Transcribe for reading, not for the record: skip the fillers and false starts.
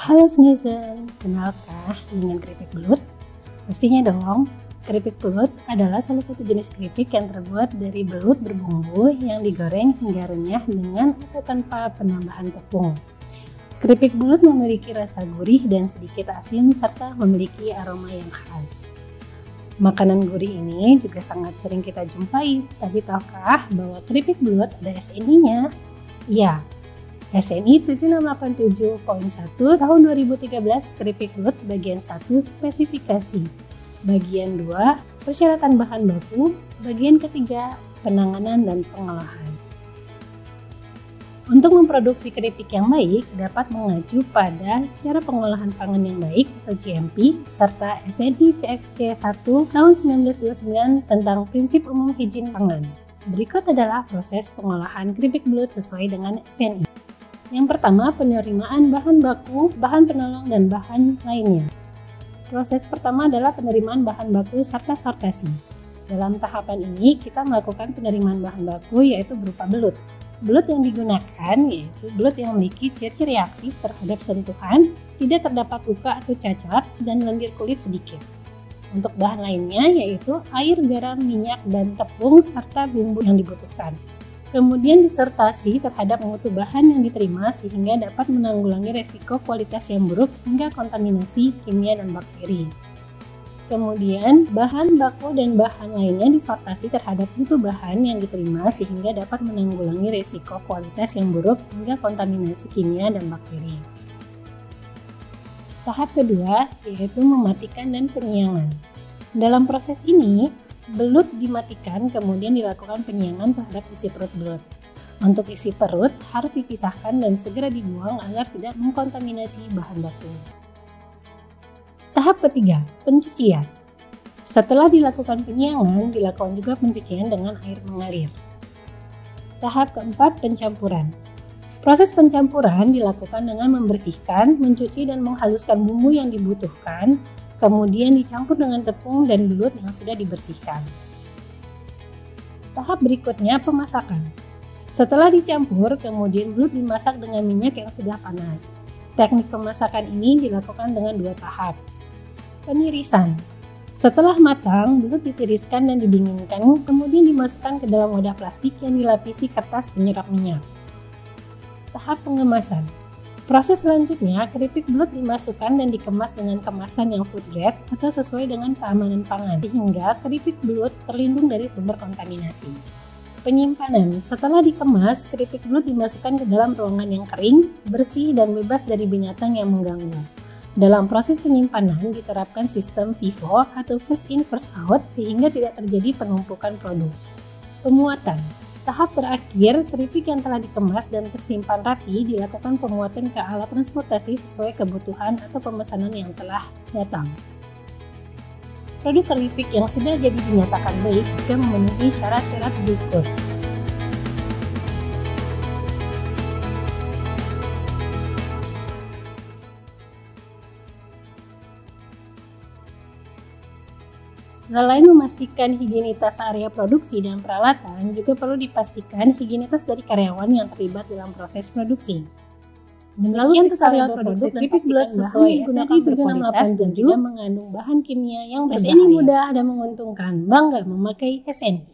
Halo Sneezen, kenalkah dengan keripik belut? Pastinya dong, keripik belut adalah salah satu jenis keripik yang terbuat dari belut berbumbu yang digoreng hingga renyah dengan atau tanpa penambahan tepung. Keripik belut memiliki rasa gurih dan sedikit asin serta memiliki aroma yang khas. Makanan gurih ini juga sangat sering kita jumpai, tapi tahukah bahwa keripik belut ada SNI-nya? Ya, SNI 7687.1 tahun 2013 keripik belut bagian 1 spesifikasi, bagian 2 persyaratan bahan baku, bagian ketiga penanganan dan pengolahan. Untuk memproduksi keripik yang baik dapat mengacu pada cara pengolahan pangan yang baik atau GMP serta SNI CXC 1 tahun 1929 tentang prinsip umum higien pangan. Berikut adalah proses pengolahan keripik belut sesuai dengan SNI. Yang pertama, penerimaan bahan baku, bahan penolong, dan bahan lainnya. Proses pertama adalah penerimaan bahan baku serta sortasi. Dalam tahapan ini, kita melakukan penerimaan bahan baku yaitu berupa belut. Belut yang digunakan yaitu belut yang memiliki ciri reaktif terhadap sentuhan, tidak terdapat luka atau cacat, dan lendir kulit sedikit. Untuk bahan lainnya yaitu air, garam, minyak, dan tepung, serta bumbu yang dibutuhkan. Kemudian disertasi terhadap mutu bahan yang diterima sehingga dapat menanggulangi resiko kualitas yang buruk hingga kontaminasi kimia dan bakteri. Kemudian bahan baku dan bahan lainnya disortasi terhadap mutu bahan yang diterima sehingga dapat menanggulangi resiko kualitas yang buruk hingga kontaminasi kimia dan bakteri. Tahap kedua yaitu mematikan dan penyiangan. Dalam proses ini, belut dimatikan kemudian dilakukan penyiangan terhadap isi perut belut. Untuk isi perut harus dipisahkan dan segera dibuang agar tidak mengkontaminasi bahan baku. Tahap ketiga, pencucian. Setelah dilakukan penyiangan, dilakukan juga pencucian dengan air mengalir. Tahap keempat, pencampuran. Proses pencampuran dilakukan dengan membersihkan, mencuci, dan menghaluskan bumbu yang dibutuhkan, kemudian dicampur dengan tepung dan belut yang sudah dibersihkan. Tahap berikutnya pemasakan. Setelah dicampur, kemudian belut dimasak dengan minyak yang sudah panas. Teknik pemasakan ini dilakukan dengan 2 tahap. Penirisan. Setelah matang, belut ditiriskan dan didinginkan, kemudian dimasukkan ke dalam wadah plastik yang dilapisi kertas penyerap minyak. Tahap pengemasan. Proses selanjutnya, keripik belut dimasukkan dan dikemas dengan kemasan yang food grade atau sesuai dengan keamanan pangan, sehingga keripik belut terlindung dari sumber kontaminasi. Penyimpanan. Setelah dikemas, keripik belut dimasukkan ke dalam ruangan yang kering, bersih, dan bebas dari binatang yang mengganggu. Dalam proses penyimpanan diterapkan sistem FIFO atau first in first out sehingga tidak terjadi penumpukan produk. Pemuatan. Tahap terakhir, keripik yang telah dikemas dan tersimpan rapi dilakukan pemuatan ke alat transportasi sesuai kebutuhan atau pemesanan yang telah datang. Produk keripik yang sudah jadi dinyatakan baik jika memenuhi syarat-syarat berikut. Selain memastikan higienitas area produksi dan peralatan, juga perlu dipastikan higienitas dari karyawan yang terlibat dalam proses produksi. Demikian tutorial produksi keripik belut sesuai SNI 7687 dan juga mengandung bahan kimia yang berbahaya. SNI mudah dan menguntungkan, bangga memakai SNI.